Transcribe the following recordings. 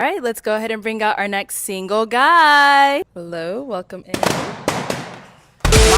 All right, let's go ahead and bring out our next single guy. Hello, welcome in.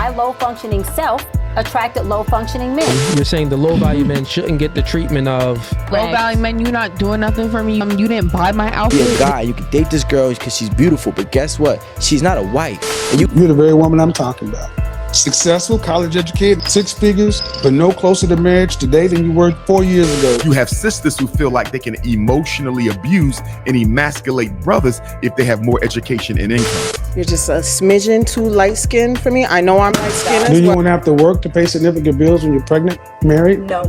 My low-functioning self attracted low-functioning men. You're saying the low-value men shouldn't get the treatment of low-value men. You're not doing nothing for me. You didn't buy my outfit. Be a guy. You can date this girl because she's beautiful, but guess what? She's not a wife. And You're the very woman I'm talking about. Successful, college educated, 6 figures, but no closer to marriage today than you were 4 years ago. You have sisters who feel like they can emotionally abuse and emasculate brothers if they have more education and income. You're just a smidgen too light-skinned for me. I know I'm light-skinned Do as you well. want to have to work to pay significant bills when you're pregnant, married? No.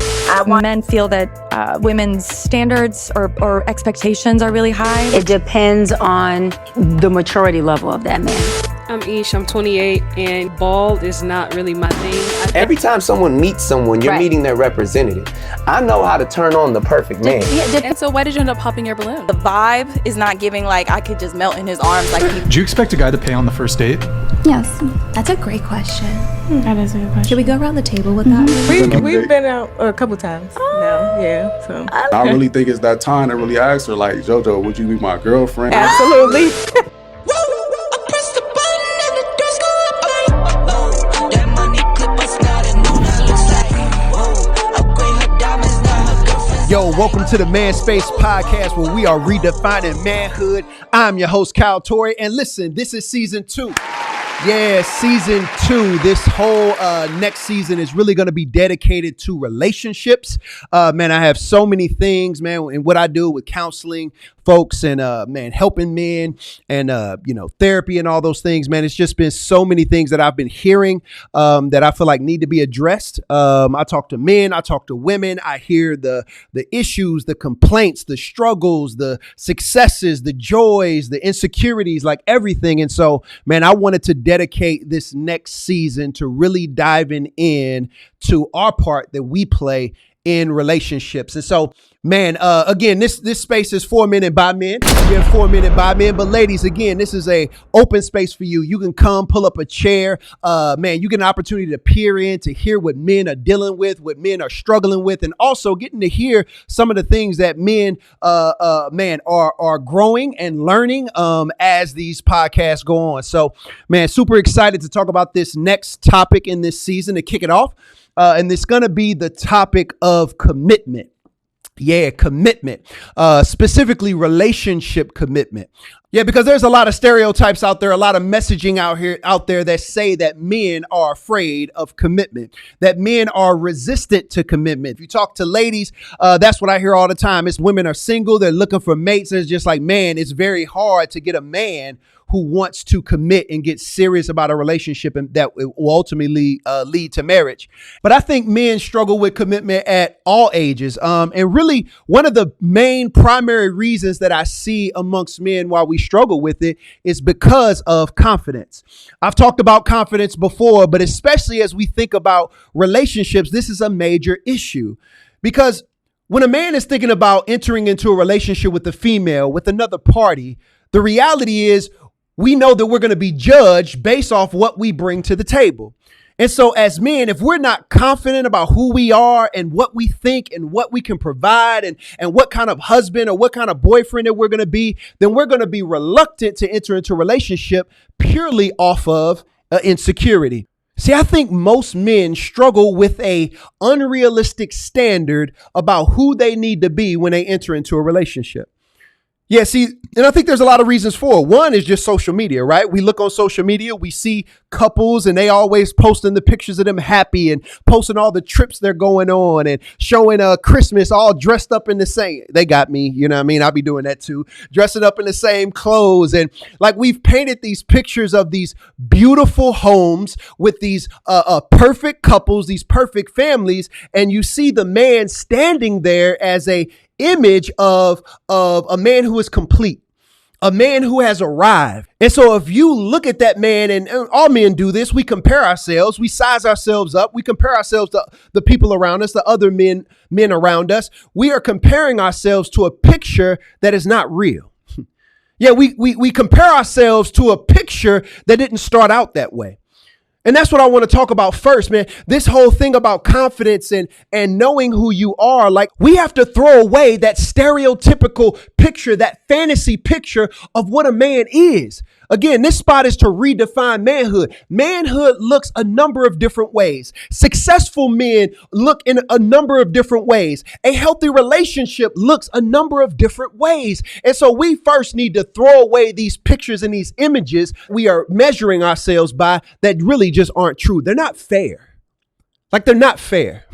Men feel that women's standards or expectations are really high. It depends on the maturity level of that man. I'm Ish, I'm 28, and bald is not really my thing. Every time someone meets someone, you're meeting their representative. I know how to turn on the perfect man. And so why did you end up popping your balloon? The vibe is not giving like I could just melt in his arms. Do you expect a guy to pay on the first date? Yes, that's a great question. That is a good question. Should we go around the table with that? We've been out a couple times now, yeah. So I really think it's that time to really ask her, like, JoJo, would you be my girlfriend? absolutely. Yo, welcome to the Man Space Podcast, where we are redefining manhood. I'm your host, Kyle Torrey, and listen, this is season 2. Yeah, season 2. This whole next season is really going to be dedicated to relationships. Man, I have so many things, man, and what I do with counseling folks and, man, helping men and, therapy and all those things, man. It's just been so many things that I've been hearing that I feel like need to be addressed. I talk to men, I talk to women. I hear the issues, the complaints, the struggles, the successes, the joys, the insecurities, like everything. And so, man, I wanted to dedicate this next season to really diving in to our part that we play in relationships. And so, man, again, this space is for men and by men. We're for men and by men. But ladies, again, this is a open space for you. You can come, pull up a chair. Man, you get an opportunity to peer in, to hear what men are dealing with, what men are struggling with, and also getting to hear some of the things that men, man, are growing and learning as these podcasts go on. So, man, super excited to talk about this next topic in this season to kick it off. And it's going to be the topic of commitment. Yeah, commitment, specifically relationship commitment. Yeah, because there's a lot of stereotypes out there, a lot of messaging out there that say that men are afraid of commitment, that men are resistant to commitment. If you talk to ladies, that's what I hear all the time. It's women are single, they're looking for mates. It's just like, man, it's very hard to get a man who wants to commit and get serious about a relationship and that will ultimately lead to marriage. But I think men struggle with commitment at all ages. And really one of the main primary reasons that I see amongst men why we struggle with it is because of confidence. I've talked about confidence before, but especially as we think about relationships, this is a major issue because when a man is thinking about entering into a relationship with a female, with another party, the reality is we know that we're going to be judged based off what we bring to the table. And so as men, if we're not confident about who we are and what we think and what we can provide and what kind of husband or what kind of boyfriend that we're going to be, then we're going to be reluctant to enter into a relationship purely off of insecurity. See, I think most men struggle with a unrealistic standard about who they need to be when they enter into a relationship. Yeah, see, and I think there's a lot of reasons for it. One is just social media, right? We look on social media, we see couples and they always posting the pictures of them happy and posting all the trips they're going on and showing Christmas all dressed up in the same. They got me, you know what I mean? I'll be doing that too. Dressing up in the same clothes. And like we've painted these pictures of these beautiful homes with these perfect couples, these perfect families. And you see the man standing there as a image of a man who is complete, a man who has arrived. And so if you look at that man, and all men do this, we compare ourselves, we size ourselves up, we compare ourselves to the people around us, the other men around us. We are comparing ourselves to a picture that is not real. Yeah, we compare ourselves to a picture that didn't start out that way. And that's what I want to talk about first, man. This whole thing about confidence and knowing who you are, like we have to throw away that stereotypical picture, that fantasy picture of what a man is. Again, this spot is to redefine manhood. Manhood looks a number of different ways. Successful men look in a number of different ways. A healthy relationship looks a number of different ways. And so we first need to throw away these pictures and these images we are measuring ourselves by that really just aren't true. They're not fair. Like they're not fair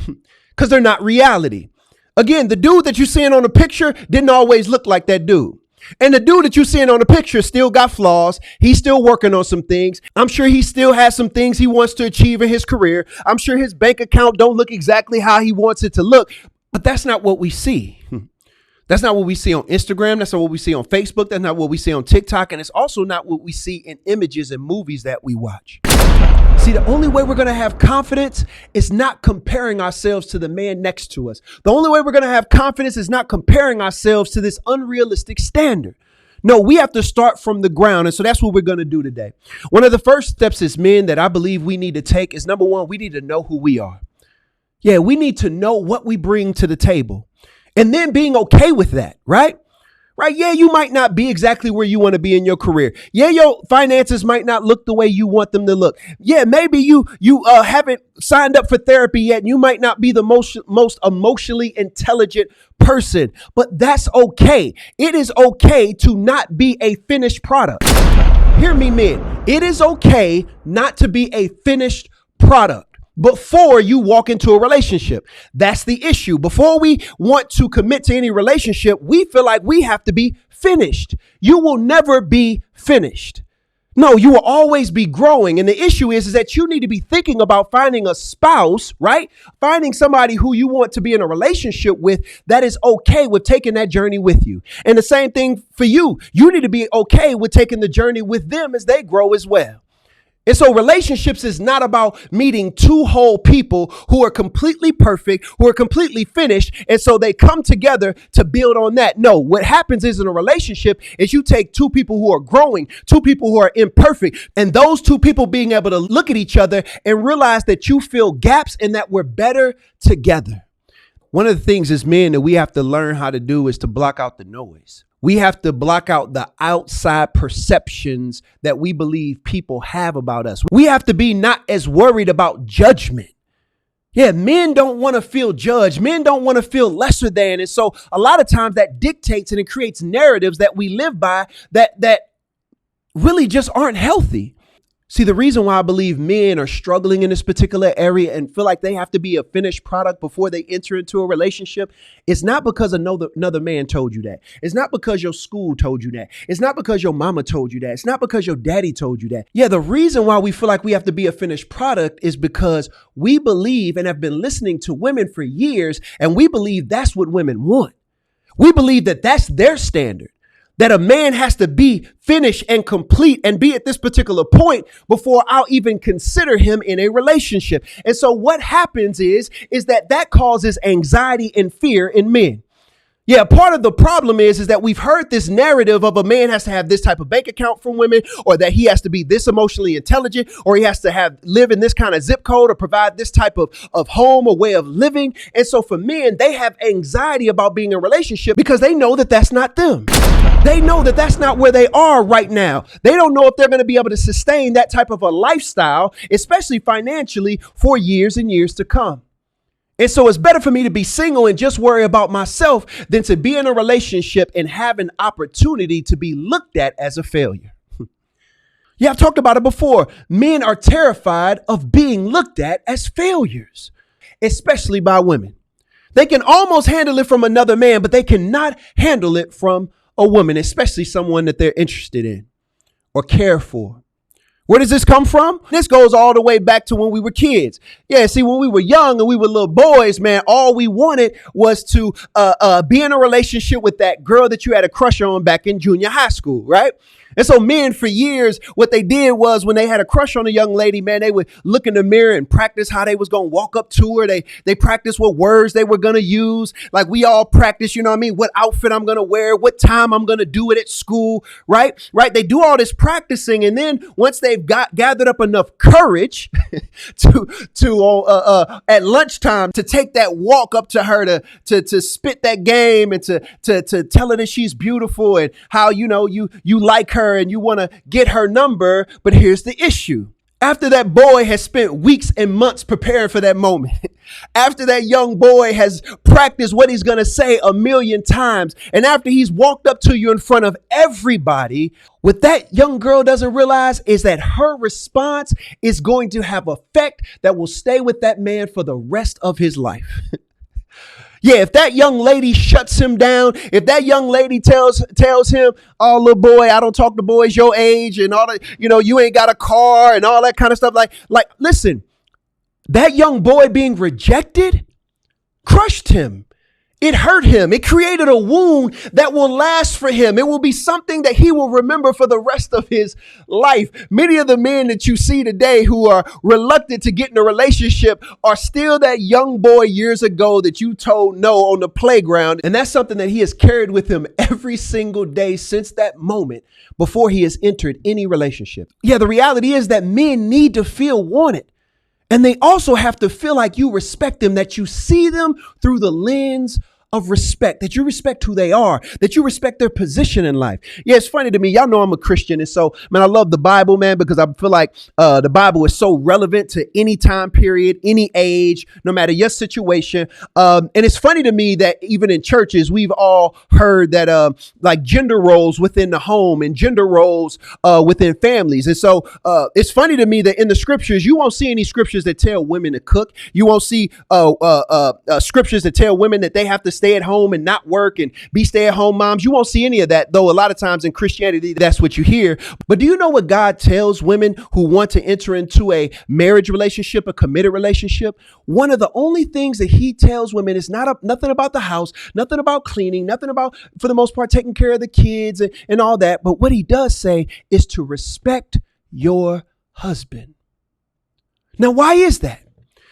because they're not reality. Again, the dude that you're seeing on the picture didn't always look like that dude. And the dude that you're seeing on the picture still got flaws. He's still working on some things. I'm sure he still has some things he wants to achieve in his career. I'm sure his bank account don't look exactly how he wants it to look, but that's not what we see. That's not what we see on Instagram. That's not what we see on Facebook. That's not what we see on TikTok. And it's also not what we see in images and movies that we watch. See, the only way we're going to have confidence is not comparing ourselves to the man next to us. The only way we're going to have confidence is not comparing ourselves to this unrealistic standard. No, we have to start from the ground. And so that's what we're going to do today. One of the first steps as men that I believe we need to take is, number one, we need to know who we are. Yeah, we need to know what we bring to the table. And then being okay with that, right? Right? Yeah, you might not be exactly where you want to be in your career. Yeah, your finances might not look the way you want them to look. Yeah, maybe you haven't signed up for therapy yet. And you might not be the most emotionally intelligent person, but that's okay. It is okay to not be a finished product. Hear me, men. It is okay not to be a finished product before you walk into a relationship. That's the issue. Before we want to commit to any relationship, we feel like we have to be finished. You will never be finished. No, you will always be growing. And the issue is that you need to be thinking about finding a spouse, right? Finding somebody who you want to be in a relationship with that is okay with taking that journey with you. And the same thing for you. You need to be okay with taking the journey with them as they grow as well. And so relationships is not about meeting two whole people who are completely perfect, who are completely finished. And so they come together to build on that. No, what happens is in a relationship is you take two people who are growing, two people who are imperfect, and those two people being able to look at each other and realize that you fill gaps and that we're better together. One of the things as men that we have to learn how to do is to block out the noise. We have to block out the outside perceptions that we believe people have about us. We have to be not as worried about judgment. Yeah, men don't want to feel judged. Men don't want to feel lesser than. And so a lot of times that dictates and it creates narratives that we live by that really just aren't healthy. See, the reason why I believe men are struggling in this particular area and feel like they have to be a finished product before they enter into a relationship is not because another man told you that. It's not because your school told you that. It's not because your mama told you that. It's not because your daddy told you that. Yeah, the reason why we feel like we have to be a finished product is because we believe and have been listening to women for years, and we believe that's what women want. We believe that that's their standard. That a man has to be finished and complete and be at this particular point before I'll even consider him in a relationship. And so what happens is that causes anxiety and fear in men. Yeah, part of the problem is that we've heard this narrative of a man has to have this type of bank account from women, or that he has to be this emotionally intelligent, or he has to live in this kind of zip code or provide this type of home or way of living. And so for men, they have anxiety about being in a relationship because they know that that's not them. They know that that's not where they are right now. They don't know if they're going to be able to sustain that type of a lifestyle, especially financially, for years and years to come. And so it's better for me to be single and just worry about myself than to be in a relationship and have an opportunity to be looked at as a failure. Yeah, I've talked about it before. Men are terrified of being looked at as failures, especially by women. They can almost handle it from another man, but they cannot handle it from a woman, especially someone that they're interested in or care for. Where does this come from? This goes all the way back to when we were kids. Yeah, see, when we were young and we were little boys, man, all we wanted was to be in a relationship with that girl that you had a crush on back in junior high school, right? And so men for years, what they did was when they had a crush on a young lady, man, they would look in the mirror and practice how they was going to walk up to her. They practiced what words they were going to use. Like we all practice, you know what I mean? What outfit I'm going to wear, what time I'm going to do it at school, right? Right. They do all this practicing. And then once they've gathered up enough courage to at lunchtime to take that walk up to her, to spit that game and to tell her that she's beautiful and how, you know, you like her and you want to get her number. But here's the issue. After that boy has spent weeks and months preparing for that moment, after that young boy has practiced what he's going to say 1,000,000 times, and after he's walked up to you in front of everybody, what that young girl doesn't realize is that her response is going to have effect that will stay with that man for the rest of his life. Yeah, if that young lady shuts him down, if that young lady tells him, oh, little boy, I don't talk to boys your age and all that, you know, you ain't got a car and all that kind of stuff. Like, listen, that young boy being rejected crushed him. It hurt him. It created a wound that will last for him. It will be something that he will remember for the rest of his life. Many of the men that you see today who are reluctant to get in a relationship are still that young boy years ago that you told no on the playground. And that's something that he has carried with him every single day since that moment before he has entered any relationship. Yeah, the reality is that men need to feel wanted. And they also have to feel like you respect them, that you see them through the lens of respect, that you respect who they are, that you respect their position in life. Yeah, it's funny to me. Y'all know I'm a Christian. And so, man, I love the Bible, man, because I feel like the Bible is so relevant to any time period, any age, no matter your situation. And it's funny to me that even in churches, we've all heard that like gender roles within the home and gender roles within families. And so it's funny to me that in the scriptures, you won't see any scriptures that tell women to cook. You won't see scriptures that tell women that they have to stay at home and not work and be stay-at-home moms. You won't see any of that, though a lot of times in Christianity, that's what you hear. But do you know what God tells women who want to enter into a marriage relationship, a committed relationship? One of the only things that he tells women is nothing about the house, nothing about cleaning, nothing about, for the most part, taking care of the kids and all that. But what he does say is to respect your husband. Now, why is that?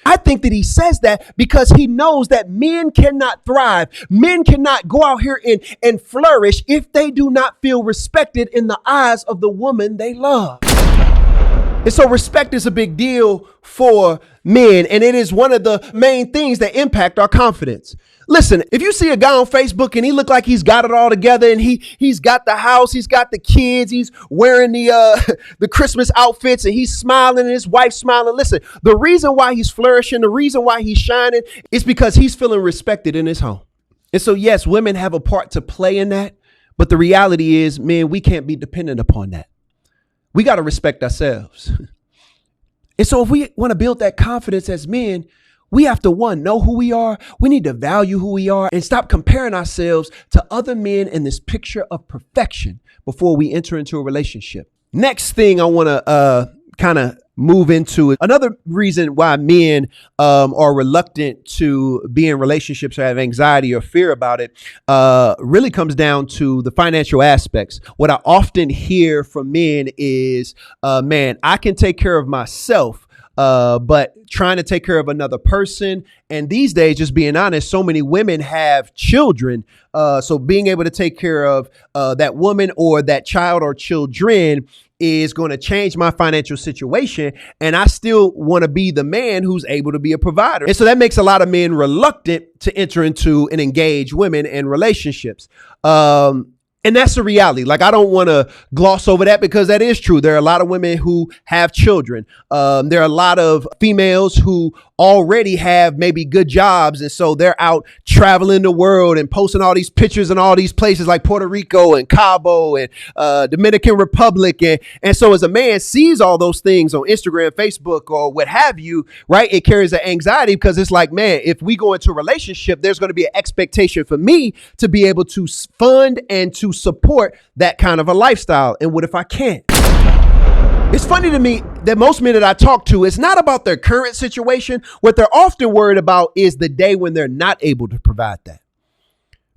I think that he says that because he knows that men cannot thrive. Men cannot go out here and flourish if they do not feel respected in the eyes of the woman they love. And so respect is a big deal for men. And it is one of the main things that impact our confidence. Listen, if you see a guy on Facebook and he look like he's got it all together and he's got the house, he's got the kids, he's wearing the Christmas outfits and he's smiling and his wife's smiling. Listen, the reason why he's flourishing, the reason why he's shining is because he's feeling respected in his home. And so, yes, women have a part to play in that. But the reality is, man, we can't be dependent upon that. We got to respect ourselves. And so if we want to build that confidence as men, we have to, one, know who we are. We need to value who we are and stop comparing ourselves to other men in this picture of perfection before we enter into a relationship. Next thing I want to kind of move into it. Another reason why men are reluctant to be in relationships or have anxiety or fear about it really comes down to the financial aspects. What I often hear from men is, man, I can take care of myself. But trying to take care of another person. And these days, just being honest, so many women have children. So being able to take care of that woman or that child or children is going to change my financial situation. And I still want to be the man who's able to be a provider. And so that makes a lot of men reluctant to enter into and engage women in relationships. And that's the reality. Like, I don't want to gloss over that because that is true. There are a lot of women who have children. There are a lot of females who already have maybe good jobs. And so they're out traveling the world and posting all these pictures in all these places like Puerto Rico and Cabo and Dominican Republic. And so as a man sees all those things on Instagram, Facebook, or what have you, right, it carries an anxiety because it's like, man, if we go into a relationship, there's going to be an expectation for me to be able to fund and to support that kind of a lifestyle. And what if I can't? It's funny to me that most men that I talk to, it's not about their current situation. What they're often worried about is the day when they're not able to provide that.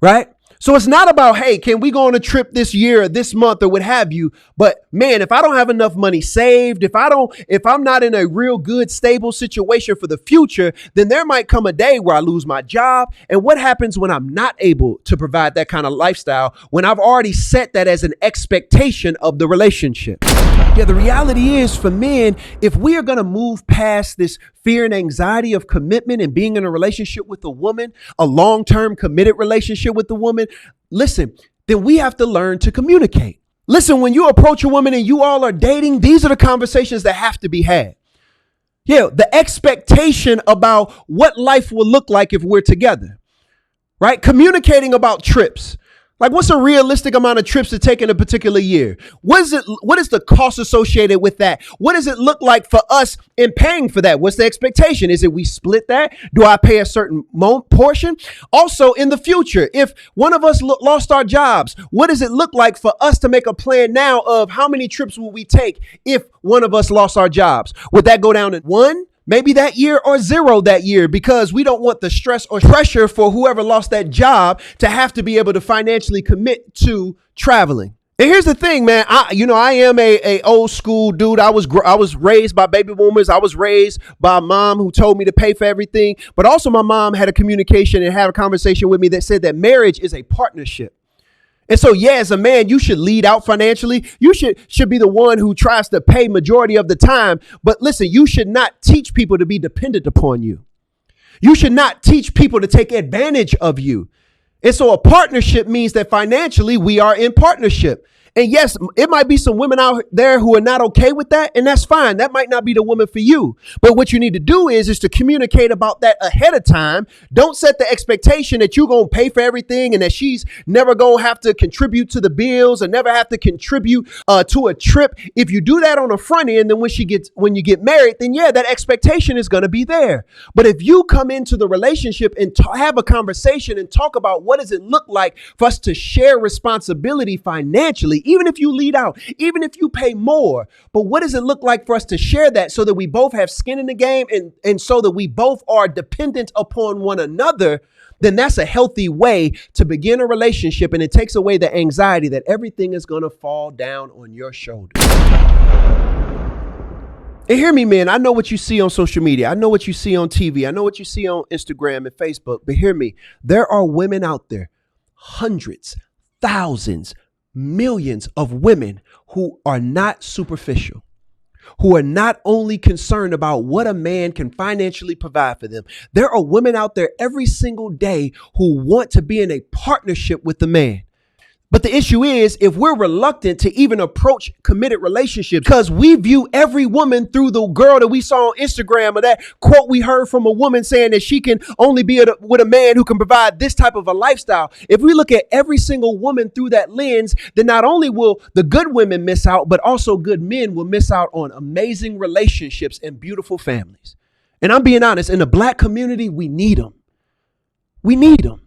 Right? So it's not about, hey, can we go on a trip this year or this month or what have you? But man, if I don't have enough money saved, if I'm not in a real good, stable situation for the future, then there might come a day where I lose my job. And what happens when I'm not able to provide that kind of lifestyle when I've already set that as an expectation of the relationship? Yeah, the reality is for men, if we are going to move past this fear and anxiety of commitment and being in a relationship with a woman, a long-term committed relationship with a woman, listen, then we have to learn to communicate. Listen, when you approach a woman and you all are dating, these are the conversations that have to be had. Yeah, the expectation about what life will look like if we're together, right? Communicating about trips. Like, what's a realistic amount of trips to take in a particular year? What is the cost associated with that? What does it look like for us in paying for that? What's the expectation? Is it we split that? Do I pay a certain portion? Also, in the future, if one of us lost our jobs, what does it look like for us to make a plan now of how many trips will we take if one of us lost our jobs? Would that go down to 1? Maybe that year or 0 that year, because we don't want the stress or pressure for whoever lost that job to have to be able to financially commit to traveling. And here's the thing, man. I am a old school dude. I was raised by baby boomers. I was raised by a mom who told me to pay for everything. But also my mom had a communication and had a conversation with me that said that marriage is a partnership. And so, yeah, as a man, you should lead out financially. You should be the one who tries to pay majority of the time. But listen, you should not teach people to be dependent upon you. You should not teach people to take advantage of you. And so a partnership means that financially we are in partnership. And yes, it might be some women out there who are not okay with that, and that's fine. That might not be the woman for you. But what you need to do is to communicate about that ahead of time. Don't set the expectation that you're going to pay for everything and that she's never going to have to contribute to the bills or never have to contribute to a trip. If you do that on the front end, then when you get married, then yeah, that expectation is going to be there. But if you come into the relationship and have a conversation and talk about what does it look like for us to share responsibility financially, even if you lead out, even if you pay more, but what does it look like for us to share that so that we both have skin in the game and so that we both are dependent upon one another, then that's a healthy way to begin a relationship. And it takes away the anxiety that everything is going to fall down on your shoulders. And hear me, man, I know what you see on social media. I know what you see on TV. I know what you see on Instagram and Facebook. But hear me, there are women out there, hundreds, thousands, millions of women who are not superficial, who are not only concerned about what a man can financially provide for them. There are women out there every single day who want to be in a partnership with the man. But the issue is, if we're reluctant to even approach committed relationships because we view every woman through the girl that we saw on Instagram or that quote we heard from a woman saying that she can only be with a man who can provide this type of a lifestyle. If we look at every single woman through that lens, then not only will the good women miss out, but also good men will miss out on amazing relationships and beautiful families. And I'm being honest, in the Black community, we need them. We need them.